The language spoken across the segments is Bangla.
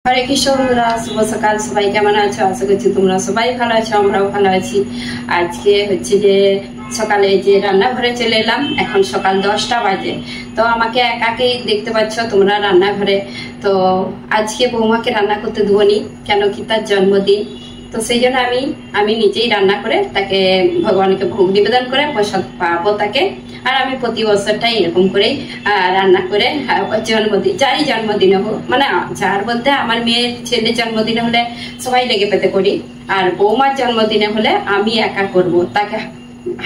হরে কৃষ্ণ বন্ধুরা, শুভ সকাল। সবাই কেমন আছো? আশা করছি তোমরা সবাই ভালো আছো, আমরাও ভালো আছি। আজকে হচ্ছে যে সকালে যে রান্নাঘরে চলে এলাম। এখন সকাল 10টা বাজে। তো আমাকে একাকেই দেখতে পাচ্ছ তোমরা রান্নাঘরে। তো আজকে বৌমাকে রান্না করতে দেবনি, কেন কি তার জন্মদিন। তো সেই জন্য আমি নিজেই রান্না করে তাকে ভগবানকে ভোগ নিবেদন করে প্রসাদ পাবো তাকে। আর আমি প্রতি বছরটাই এরকম করেই রান্না করে জন্মদিন, যারই জন্মদিনে হোক, মানে যার বলতে আমার মেয়ের ছেলের জন্মদিনে হলে সবাই লেগে পেতে করি, আর বৌমার জন্মদিনে হলে আমি একা করব, তাকে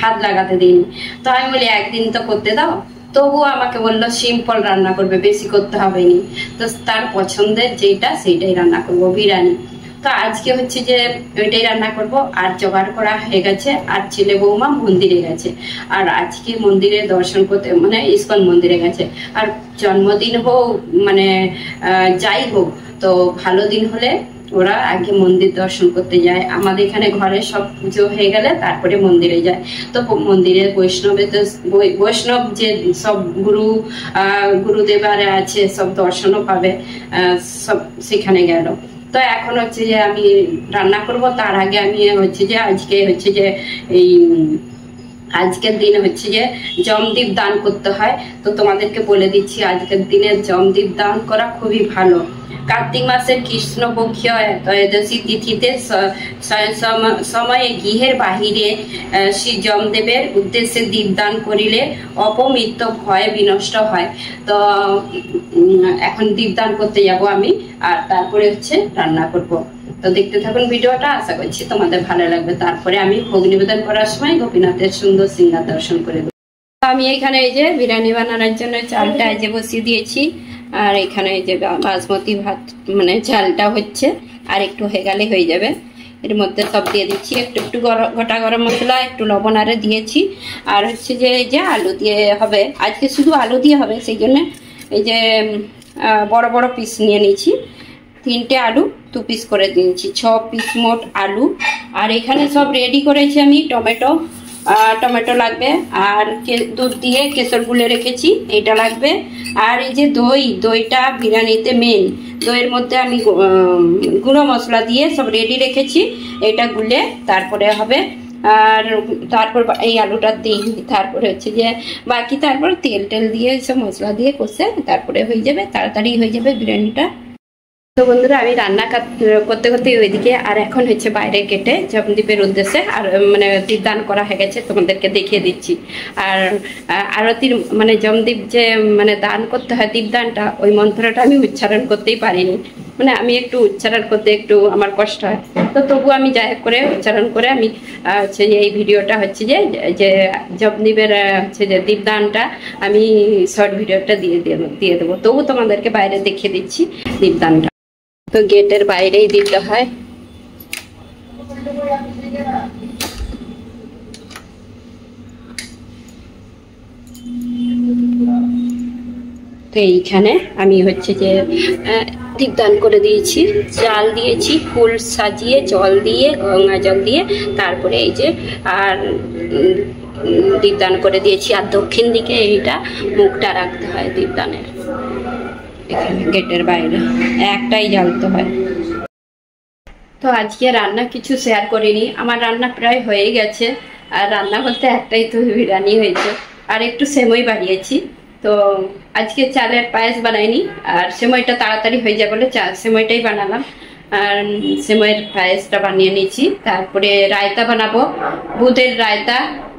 হাত লাগাতে দিইনি। তো আমি বলি একদিন তো করতে দাও। তবুও আমাকে বললো সিম্পল রান্না করবে, বেশি করতে হবে নি। তো তার পছন্দের যেটা সেইটাই রান্না করবো, বিরিয়ানি। তো আজকে হচ্ছে যে ওইটাই রান্না করব। আর জোগাড় করা হয়ে গেছে, আর ছেলে বৌমা মন্দিরে গেছে। আর আজকে মন্দিরে দর্শন করতে, মানে ইস্কন মন্দিরে গেছে। আর জন্মদিন হোক মানে যাই হোক, তো ভালো দিন হলে ওরা আগে মন্দির দর্শন করতে যায়। আমাদের এখানে ঘরে সব পুজো হয়ে গেলে তারপরে মন্দিরে যায়। তো মন্দিরে বৈষ্ণব যে সব গুরুদেবারে আছে, সব দর্শনও পাবে, সব সেখানে গেল। তো এখন হচ্ছে যে আমি রান্না করব। তার আগে আমি হচ্ছে যে আজকে হচ্ছে যে এই আজকের দিন হচ্ছে যে জমদীপ দান করতে হয়। তো তোমাদেরকে বলে দিচ্ছি, আজকের দিনে জমদীপ দান করা খুবই ভালো। কার্তিক মাসের কৃষ্ণপক্ষীয় ত্রয়োদশী তিথিতে সময়ে গৃহের বাহিরে শ্রী যমদেবের উদ্দেশ্যে দীপদান করিলে অপমৃত্য ভয় বিনষ্ট হয়। তো এখন দীপদান করতে যাব আমি, আর তারপরে হচ্ছে রান্না করব। তো দেখতে থাকুন ভিডিওটা, আশা করছি তোমাদের ভালো লাগবে। তারপরে আমি ভোগ নিবেদন করার সময় গোপীনাথের সুন্দর সিংহার দর্শন করে দেবো। আমি এখানে এই যে বিরিয়ানি বানানোর জন্য চালটা এই যে বসিয়ে দিয়েছি। আর এখানে এই যে বাসমতি ভাত, মানে চালটা হচ্ছে, আর একটু হয়ে গেলে হয়ে যাবে। এর মধ্যে সব দিয়ে দিচ্ছি, একটু একটু গোটা গরম মশলা, একটু লবণ আরে দিয়েছি। আর হচ্ছে যে এই যে আলু দিয়ে হবে, আজকে শুধু আলু দিয়ে হবে, সেই জন্য এই যে বড় বড় পিস নিয়ে নিয়েছি। 3টে আলু 2 পিস করে দিয়েছি, 6 পিস মোট আলু। আর এখানে সব রেডি করেছি আমি। টমেটো লাগবে, আর দুধ দিয়ে কেশর গুলে রেখেছি, এটা লাগবে। আর এই যে দইটা বিরিয়ানিতে মেন, দইয়ের মধ্যে আমি গুঁড়ো মশলা দিয়ে সব রেডি রেখেছি, এটা গুলে তারপরে হবে। আর তারপর এই আলুটা দিই, তারপরে হচ্ছে যে বাকি তারপর তেল দিয়ে সব মশলা দিয়ে কষে তারপরে হয়ে যাবে, তাড়াতাড়ি হয়ে যাবে বিরিয়ানিটা। তো বন্ধুরা, আমি রান্না করতে করতে ওইদিকে, আর এখন হচ্ছে বাইরে গেটে জমদীপের উদ্দেশ্যে আর মানে দীপদান করা হয়ে গেছে, তোমাদেরকে দেখিয়ে দিচ্ছি। আর আরতির মানে জমদীপ যে মানে দান করতে হয় দীপদানটা, ওই মন্ত্রটা আমি উচ্চারণ করতেই পারিনি। মানে আমি একটু উচ্চারণ করতে একটু আমার কষ্ট হয়। তো তবু আমি যাই করে উচ্চারণ করে আমি হচ্ছে যে এই ভিডিওটা হচ্ছে যে জমদীপের হচ্ছে যে দীপদানটা আমি শর্ট ভিডিওটা দিয়ে দেবো। তবু তোমাদেরকে বাইরে দেখিয়ে দিচ্ছি দীপদানটা। তো গেটের বাইরেই দিতে হয়। তো এইখানে আমি হচ্ছে যে দীপদান করে দিয়েছি, চাল দিয়েছি, ফুল সাজিয়ে জল দিয়ে, গঙ্গা জল দিয়ে, তারপরে এই যে আর দীপদান করে দিয়েছি। আর দক্ষিণ দিকে এইটা মুখটা রাখতে হয় দীপদানের, এখানে গেটের বাইরে একটাই জ্বালতে হয়। তো আজকে রান্না কিছু শেয়ার করিনি, আমার রান্না প্রায় হয়ে গেছে। আর রান্না বলতে একটাই তো বিরিয়ানি হয়েছে, আর একটু সেমই বানিয়েছি। তো আজকে চালের পায়েস বানাইনি, আর সেমইটা তাড়াতাড়ি হয়ে যাবে বলে সেমইটাই বানালাম। আর সেমইয়ের পায়েসটা বানিয়ে নিয়েছি। তারপরে রায়তা বানাবো, বুটের রায়তা,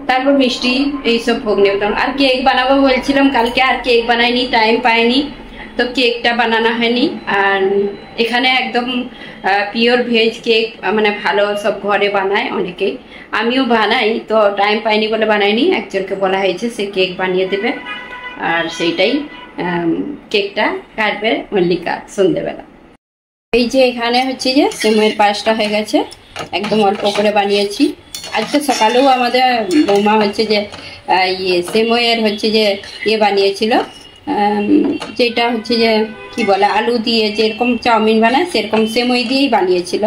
তারপর মিষ্টি, এইসব ভোগ নিবেদন। আর কেক বানাবো বলছিলাম কালকে, আর কেক বানাইনি, টাইম পাইনি, তো কেকটা বানানো হয়নি। আর এখানে একদম পিওর ভেজ কেক, মানে ভালো সব ঘরে বানায় অনেকেই, আমিও বানাই, তো টাইম পাইনি বলে বানাইনি। একজনকে বলা হয়েছে সে কেক বানিয়ে দেবে, আর সেইটাই কেকটা কাটবে মল্লিকা সন্ধ্যেবেলা। এই যে এখানে হচ্ছে যে সেমইয়ের পায়েসটা হয়ে গেছে, একদম অল্প করে বানিয়েছি। আজকে সকালেও আমাদের বৌমা হচ্ছে যে সেমইয়ের হচ্ছে যে বানিয়েছিল, যেটা হচ্ছে যে কি বলে আলু দিয়ে যেরকম চাউমিন বানায় সেরকম সেমই দিয়েই বানিয়েছিল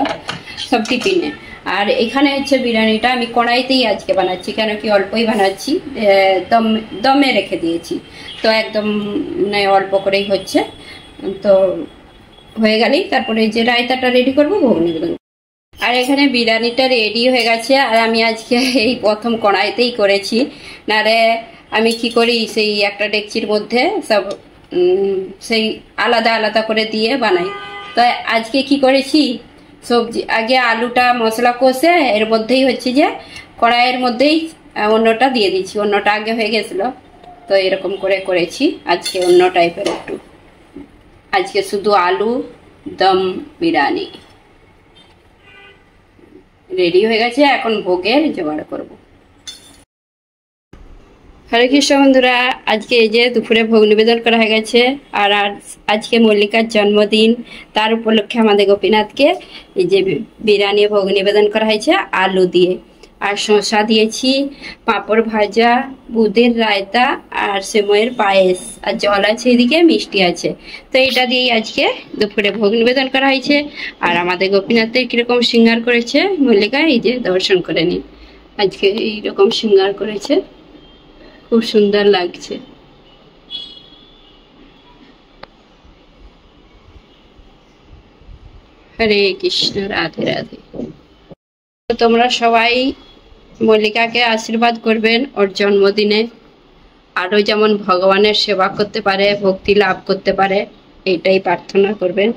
সব টিফিনে। আর এখানে হচ্ছে বিরিয়ানিটা আমি কড়াইতেই আজকে বানাচ্ছি, কেন কি অল্পই বানাচ্ছি, দমে রেখে দিয়েছি, তো একদম মানে অল্প করেই হচ্ছে। তো হয়ে গেলেই তারপরে যে রায়তাটা রেডি করবো ভোগ নিবেদন। আর এখানে বিরিয়ানিটা রেডি হয়ে গেছে। আর আমি আজকে এই প্রথম কড়াইতেই করেছি, নারে আমি কি করি সেই একটা ডেকচির মধ্যে সব সেই আলাদা আলাদা করে দিয়ে বানাই। তো আজকে কি করেছি, সবজি আগে আলুটা মশলা কষে এর মধ্যেই হচ্ছে যে কড়াইয়ের মধ্যেই অন্যটা দিয়ে দিচ্ছি, অন্যটা আগে হয়ে গেছিলো। তো এরকম করে করেছি আজকে অন্য টাইপের একটু। আজকে শুধু আলু দম বিরিয়ানি রেডি হয়ে গেছে, এখন ভোগের জোগাড় করব। হরে কৃষ্ণ বন্ধুরা, আজকে এই যে দুপুরে ভোগ নিবেদন করা হয়ে গেছে। আর আজকে মল্লিকার জন্মদিন, তার উপলক্ষে আমাদের গোপীনাথকে এই যে বিরিয়ানি ভোগ নিবেদন করা হয়েছে আলু দিয়ে। আর শসা দিয়েছি, পাঁপড় ভাজা, বুঁদের রায়তা আর সেময়ের পায়েস, আর জল আছে, এদিকে মিষ্টি আছে। তো এটা দিয়েই আজকে দুপুরে ভোগ নিবেদন করা হয়েছে। আর আমাদের গোপীনাথের কিরকম শৃঙ্গার করেছে মল্লিকা, এই যে দর্শন করে নিন। আজকে এইরকম শৃঙ্গার করেছে, খুব সুন্দর লাগছে। হরে কৃষ্ণ, রাধে রাধে। তোমরা সবাই মল্লিকাকে আশীর্বাদ করবেন ওর জন্মদিনে, আরো যেমন ভগবানের সেবা করতে পারে, ভক্তি লাভ করতে পারে, এইটাই প্রার্থনা করবেন।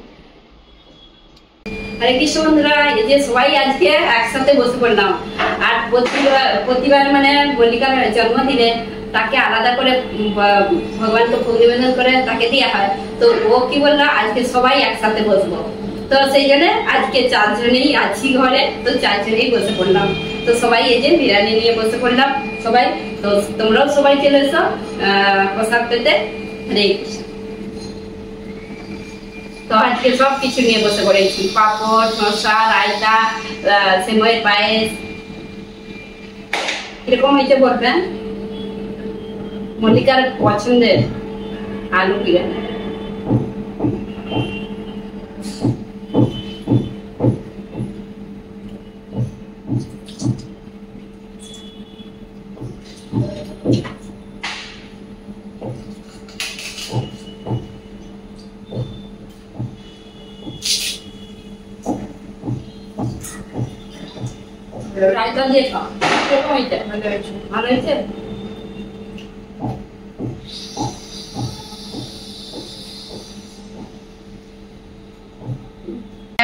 হরে কৃষ্ণ বন্ধুরা, এই যে সবাই আজকে একসাথে বসে পড়লাম। আর প্রতিবার মানে মল্লিকার জন্মদিনে তাকে আলাদা করে ভগবানকে ভোগ নিবেদন করে তাকে দেওয়া হয়। তো ও কি বললো, আজকে সবাই একসাথে বসবো। তো সেই জন্য আজকে 4 জনেই আছি ঘরে, তো 4 জনেই বসে পড়লাম। তো সবাই এই যে বিরিয়ানি নিয়ে বসে পড়লাম সবাই। তো তোমরাও সবাই চলে এসো প্রসাদ পেতে। হরে কৃষ্ণ। তো আজকে সব কিছু নিয়ে বসে পড়েছি, পাঁপড়, শসা, রায়তা, সেময়ের পায়েস। কিরকম হয়েছে বলবেন? মল্লিকার পছন্দের আলু বিরিয়ানি। রায়তা দিয়ে খাও, কিরকম হয়েছে? ভালো হয়েছে। ভালো হয়েছে।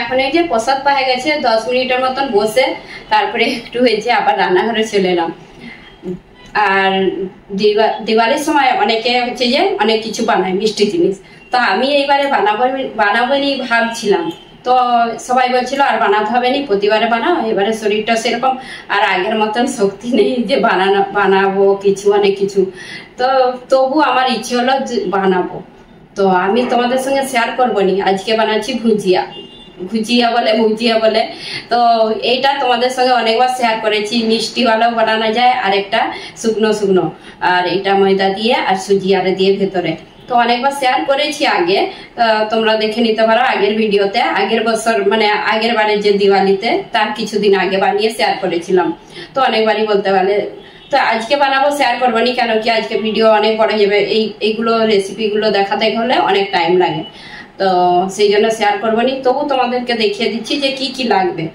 এখন এই যে প্রসাদ পাওয়া গেছে, 10 মিনিটের মতন বসে তারপরে একটু হয়েছে আবার রান্নাঘরে চলে এলাম। আর দিওয়ালির সময় অনেকে হচ্ছে যে অনেক কিছু বানায় মিষ্টি জিনিস, তো আমি এইবারে বানাবো ভাবছিলাম। তো সবাই বলছিল আর বানাতে হবে নি, প্রতিবারে বানাও, এবারে শরীরটা সেরকম আর আগের মতন শক্তি নেই যে বানাবো কিছু অনেক কিছু। তো তবু আমার ইচ্ছে হলো বানাবো। তো আমি তোমাদের সঙ্গে শেয়ার করবো নি, আজকে বানাচ্ছি ভুজিয়া বলে। তো এইটা তোমাদের সঙ্গে অনেকবার শেয়ার করেছি, মিষ্টিওয়ালাও বানানো যায় আর একটা শুকনো, আর এটা ময়দা দিয়ে আর সুজি আরে দিয়ে ভেতরে। তো অনেকবার শেয়ার করেছি আগে, তোমরা দেখে নিতে পারো আগের ভিডিওতে। আগের বছর মানে আগের বারের যে দিওয়ালিতে তার কিছুদিন আগে বানিয়ে শেয়ার করেছিলাম, তো অনেকবারই বলতে পারলে। তো আজকে বানাবো, শেয়ার করবো নি, কেন কি আজকে ভিডিও অনেক বড় যাবে। এইগুলো রেসিপিগুলো দেখাতে হলে অনেক টাইম লাগে, তো সেই জন্য শেয়ার করবো নি। তবু তোমাদেরকে দেখিয়ে দিচ্ছি যে কি কি লাগবে।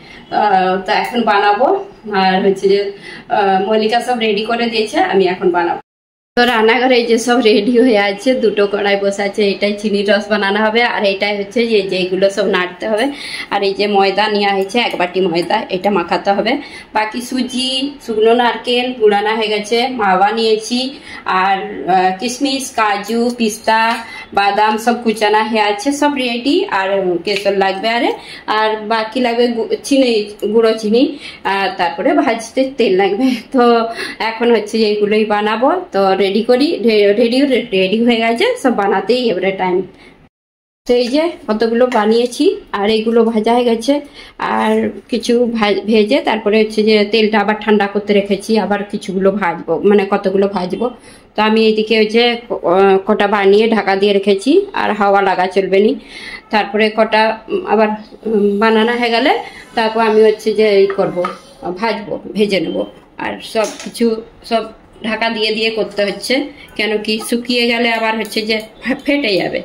তো এখন বানাবো। আর হচ্ছে যে মল্লিকা সব রেডি করে দিয়েছে, আমি এখন বানাবো। তো রান্নাঘরে এই যে সব রেডি হয়ে আছে, 2টো কড়াই বসে আছে। এটাই চিনির রস বানানো হবে, আর এইটাই হচ্ছে যে যেগুলো সব নাড়তে হবে। আর এই যে ময়দা নেওয়া হয়েছে, 1 বাটি ময়দা, এটা মাখাতে হবে। বাকি সুজি, শুকনো নারকেল গুঁড়ানো হয়ে গেছে, মাওয়া নিয়েছি, আর কিশমিশ, কাজু, পিস্তা, বাদাম সব কুচানো হয়ে আছে, সব রেডি। আর কেশর লাগবে, আর বাকি লাগবে গুঁড়ো চিনি, আর তারপরে ভাজতে তেল লাগবে। তো এখন হচ্ছে যে এইগুলোই বানাবো। তো রেডি হয়ে গেছে, সব বানাতেই এবারে টাইম। তো এই যে কতগুলো বানিয়েছি, আর এইগুলো ভাজা হয়ে গেছে। আর কিছু ভেজে তারপরে হচ্ছে যে তেলটা আবার ঠান্ডা করতে রেখেছি, আবার কিছুগুলো ভাজবো, মানে কতগুলো ভাজবো। তো আমি এইদিকে ওই যে কটা বানিয়ে ঢাকা দিয়ে রেখেছি, আর হাওয়া লাগা চলবে নি। তারপরে কটা আবার বানানো হয়ে গেলে তারপর আমি হচ্ছে যে এই করবো, ভেজে নেবো। আর সব কিছু সব ঢাকা দিয়ে করতে হচ্ছে, কেন কি শুকিয়ে গেলে আবার হচ্ছে যে ফেটে যাবে।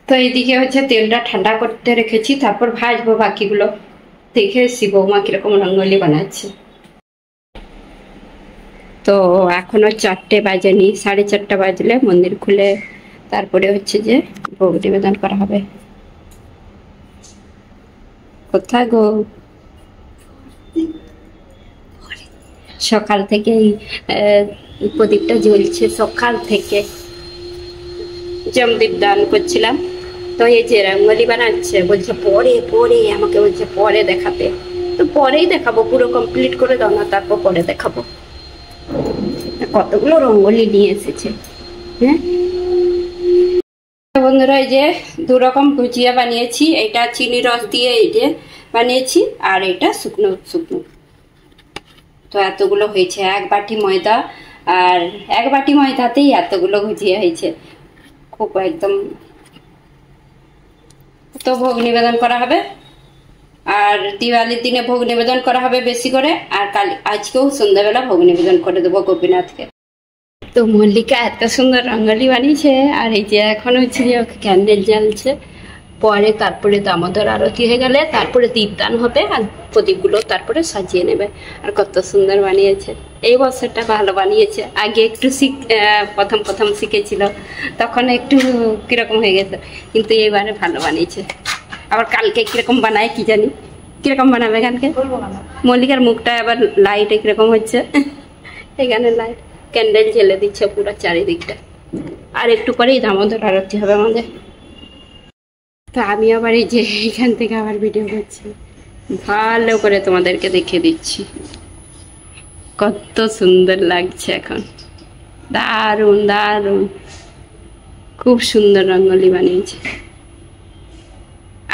তো এইদিকে হচ্ছে তেলটা ঠান্ডা করতে রেখেছি, তারপর ভাজবো বাকিগুলো। দেখে এসছি বৌমা কিরকম রঙ্গোলি বানাচ্ছে। তো এখনো 4টে বাজেনি, 4:30 বাজলে মন্দির খুলে তারপরে হচ্ছে যে ভোগ নিবেদন করা হবে। কোথায় গো? সকাল থেকে প্রদীপটা জ্বলছে, সকাল থেকে জমদীপ দান করছিলাম। তো এই যে রঙ্গোলি বানাচ্ছে, বলছে পরে পরে, আমাকে বলছে পরে দেখাতে। তো পরেই দেখাবো, পুরো কমপ্লিট করে দাও না, তারপর পরে দেখাবো। কতগুলো রঙ্গোলি নিয়ে এসেছে। হ্যাঁ বন্ধুরা, এই যে 2 রকম ভুজিয়া বানিয়েছি। এটা চিনি রস দিয়ে এই যে বানিয়েছি, আর এটা শুকনো শুকনো। তো এতগুলো হয়েছে, 1 বাটি ময়দা, আর 1 বাটি ময়দাতেই এতগুলো ভুজিয়া হয়েছে, খুব একদম। তো ভোগ নিবেদন করা হবে, আর দিওয়ালির দিনে ভোগ নিবেদন করা হবে বেশি করে, আর কাল আজকেও সন্ধ্যাবেলা ভোগ নিবেদন করে দেবো গোপীনাথকে। তো মল্লিকা এত সুন্দর রঙ্গোলি বানিয়েছে, আর এই যে এখন হচ্ছে যে ক্যান্ডেল জ্বালছে। পরে তারপরে দামোদর আরতি হয়ে গেলে তারপরে দীপদান হবে, আর প্রদীপগুলো তারপরে সাজিয়ে নেবে। আর কত সুন্দর বানিয়েছে, এই বছরটা ভালো বানিয়েছে। আগে একটু প্রথম শিখেছিল, তখন একটু কিরকম হয়ে গেছে, কিন্তু এবারে ভালো বানিয়েছে। আবার কালকে কিরকম বানায় কি জানি, কিরকম বানাবে কালকে। মল্লিকার মুখটা আবার লাইট কিরকম হচ্ছে, এখানে লাইট ক্যান্ডেল জ্বেলে দিচ্ছে পুরো চারিদিকটা। আর একটু পরেই দামোদর আরতি হবে আমাদের। তো আমি আবার এই যে এখান থেকে আবার ভিডিও করছি, ভালো করে তোমাদেরকে দেখিয়ে দিচ্ছি কত সুন্দর লাগছে এখন। দারুণ দারুণ, খুব সুন্দর রঙ্গোলি বানিয়েছে।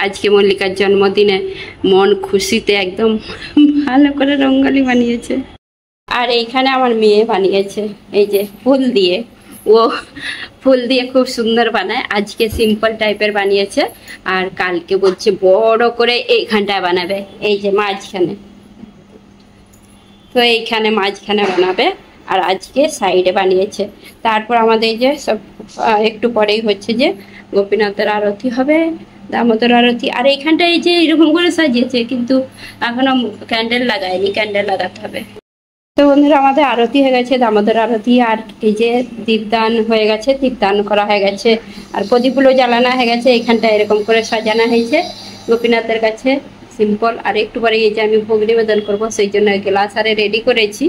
আজকে মল্লিকার জন্মদিনে মন খুশিতে একদম ভালো করে রঙ্গোলি বানিয়েছে। আর এইখানে আমার মেয়ে বানিয়েছে এই যে ফুল দিয়ে, ও ফুল দিয়ে খুব সুন্দর বানায়। আজকে সিম্পল টাইপের বানিয়েছে, আর কালকে বলছে বড় করে এইখানটায় বানাবে, এই যে মাঝখানে। তো এইখানে মাঝখানে বানাবে, আর আজকে সাইডে বানিয়েছে। তারপর আমাদের এই যে সব একটু পরেই হচ্ছে যে গোপীনাথের আরতি হবে, দামোদর আরতি। আর এইখানটা এই যে এরকম করে সাজিয়েছে, কিন্তু এখনো ক্যান্ডেল লাগায়নি, ক্যান্ডেল লাগাতে হবে। তো বন্ধুরা, আমাদের আরতি হয়ে গেছে, দামোদর আরতি। আর এই যে দীপদান হয়ে গেছে, দীপদান করা হয়ে গেছে, আর প্রদীপগুলো জ্বালানো হয়ে গেছে। এখানটা এরকম করে সাজানো হয়েছে গোপীনাথের কাছে, সিম্পল। আর একটু পরে এই যে আমি ভোগ নিবেদন করবো, সেই জন্য গ্লাস আরে রেডি করেছি।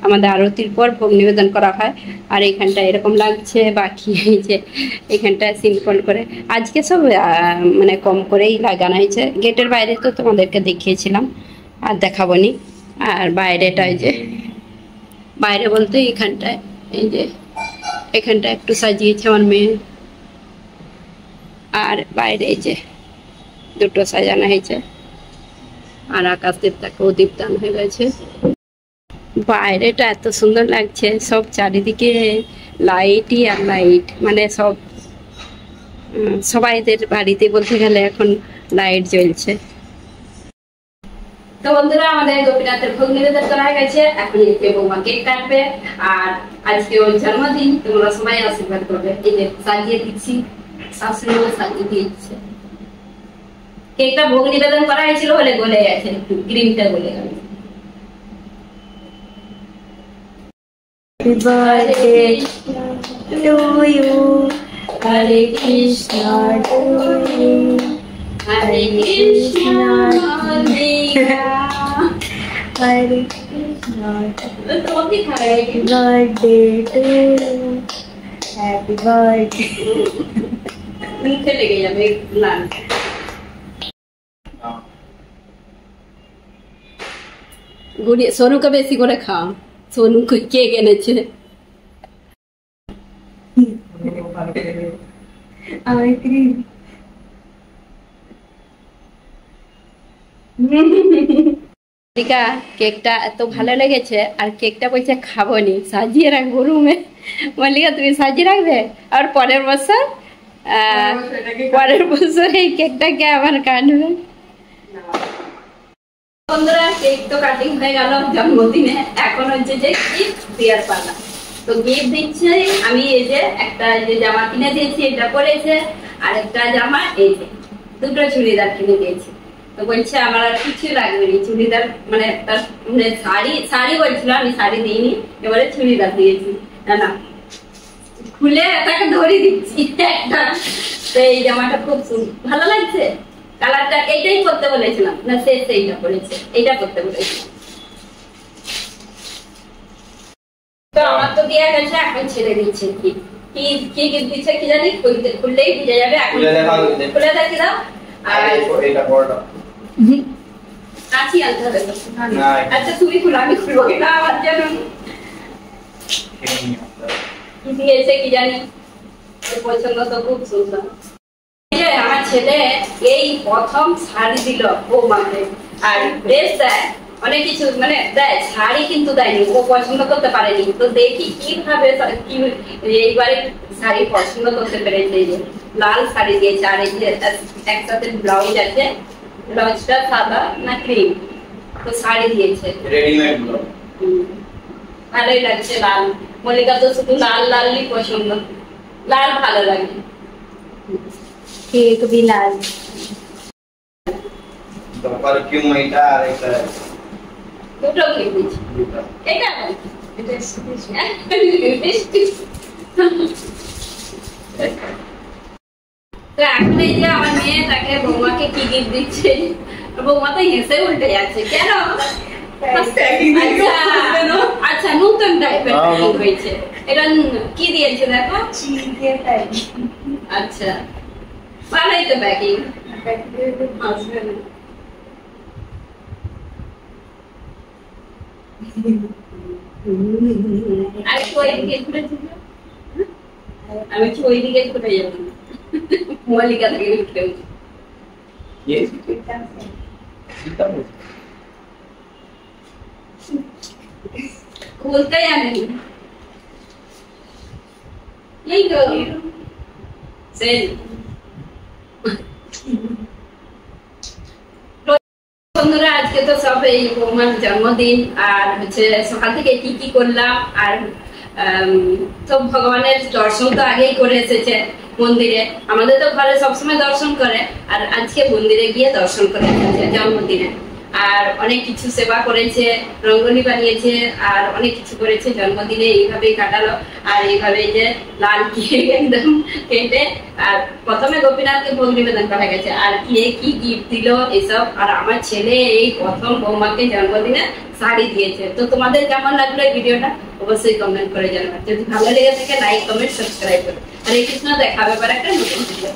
আমাদের আরতির পর ভোগ নিবেদন করা হয়। আর এইখানটা এরকম লাগছে, বাকি এই যে এখানটা সিম্পল করে আজকে সব মানে কম করেই লাগানো হয়েছে। গেটের বাইরে তো তোমাদেরকে দেখিয়েছিলাম, আর দেখাবো নি। আর বাইরেটা এই যে, বাইরে বলতে এইখানটায়, এই যে এখানটা একটু সাজিয়েছে আমার মেয়ে। আর বাইরে এই যে দুটো সাজানো হয়েছে, আর আকাশ দেবতাকেও দীপদান হয়ে গেছে। বাইরেটা এত সুন্দর লাগছে, সব চারিদিকে লাইটই আর লাইট, মানে সব সবাইদের বাড়িতে বলতে গেলে এখন লাইট জ্বলছে। তো বন্ধুরা, আমাদের গোপীনাথের ভোগ নিবেদন করা হয়ে গেছে। এখন এতে বৌমা কেক কাটবে, আর আজকে ওর জন্মদিন, তোমরা সবাই আশীর্বাদ করবে। এই যে সাজিয়ে দিচ্ছি, শাশুড়িও সাজিয়ে দিচ্ছে। কেকটা ভোগ নিবেদন করা হয়েছিল বলে গলে গেছে, একটু ক্রিমটা গলে গেল। Happy birthday to you, Hare Krishna to you, Hare Krishna, Hare Krishna. Happy birthday to you, Happy birthday. मुझे लेके जावे लाल। गुड़िया सोनू का बेसी করে খাও, सोनू को কেক এনেছে। आई क्रीम টিকা কেকটা এত ভালো লেগেছে, আর কেকটা বলছে খাবো নি, সাজিয়ে রাখবো রুমে। মল্লিকা তুমি সাজিয়ে রাখবে, আর পরের বছর এই কেকটাকে আবার কাটবে। বন্ধুরা, কেক তো কাটিং হয়ে গেল জন্মদিনে, এখন হচ্ছে যে গিফট দেওয়ার পালা। তো গিফট দিচ্ছে আমি, এই যে একটা যে জামা কিনে দিয়েছি, এটা পরেছে। আর একটা জামা এই যে, দুটো চুড়িদার কিনে দিয়েছে। তো বলছে আমার আর কিছু লাগবে না, চুড়িদার মানে তার মানে শাড়ি বলছিল, আমি শাড়ি দিইনি, এবারে চুড়িদার দিয়েছি। না খুলে তাকে ধরে দিচ্ছি একটা। তো এই জামাটা খুব ভালো লাগছে, কালারটা এইটাই করতে বলেছিলাম না, সেইটা করেছে, এইটা করতে বলেছিলাম। তো আমার তো দেয়া গেছে, এখন ছেড়ে দিচ্ছে কি কি কি দিচ্ছে কি জানি, খুললেই বুঝে যাবে। এখন খুলে দেখি দাও। আর এটা বড়টা কাছি আনতে হবে। আচ্ছা তুমি খুলো, আমি খুলবো না, আমার যেন কি দিয়েছে কি জানি, পছন্দ তো খুব সুন্দর। আমার ছেলে এই প্রথম শাড়ি দিল বৌমাকে, আর ড্রেস দেয় অনেক কিছু মানে দেয়, শাড়ি কিন্তু দেয়নি, ও পছন্দ করতে পারেনি। তো দেখি কিভাবে এইবারে শাড়ি পছন্দ করতে পেরেছে। যে লাল শাড়ি দিয়েছে, আর এই যে একসাথে ব্লাউজ আছে, ব্লাউজটা সাদা না ক্রিম, তো শাড়ি দিয়েছে রেডিমেড। ভালোই লাগছে লাল। মল্লিকা তো শুধু লাল লালই পছন্দ, লাল ভালো লাগে। केक भी लाल, तो पर क्यों এটা আর এটা দুটো কেক দিচ্ছি, এটা এটা তো এখন এই যে আমার মেয়ে তাকে বৌমাকে কি গিফট দিচ্ছে, বৌমা তো হেসে উল্টে যাচ্ছে। কেন? আচ্ছা নতুন টাইপের প্যাকিং হয়েছে। এটা কি দিয়েছে দেখো, আচ্ছা ভালোই তো প্যাকিং। আমি ওই দিকে ঘুরে যাবো, মল্লিকা থেকে খুলতে জানেনি, এই তো সেই বন্ধুরা। আজকে তো সব এই বৌমার জন্মদিন, আর হচ্ছে সকাল থেকে কি কি করলাম, আর তো ভগবানের দর্শন তো আগেই করে এসেছে মন্দিরে, আমাদের তো ঘরে সবসময় দর্শন করে, আর আজকে মন্দিরে গিয়ে দর্শন করে এসেছে জন্মদিনে। আর অনেক কিছু সেবা করেছে, রঙ্গোলি বানিয়েছে, আর অনেক কিছু করেছে জন্মদিনে। এইভাবেই কাটালো, আর এইভাবে যে লাল কেক একদম কেটে, আর প্রথমে গোপীনাথকে ভোগ নিবেদন করা গেছে, আর কে কি গিফট দিল এসব। আর আমার ছেলে এই প্রথম বৌমাকে জন্মদিনে শাড়ি দিয়েছে। তো তোমাদের কেমন লাগলো এই ভিডিওটা অবশ্যই কমেন্ট করে জানাবে। যদি ভালো লেগে থাকে লাইক কমেন্ট সাবস্ক্রাইব করো। হরে কৃষ্ণ, দেখা হবে আবার একটা নতুন ভিডিও।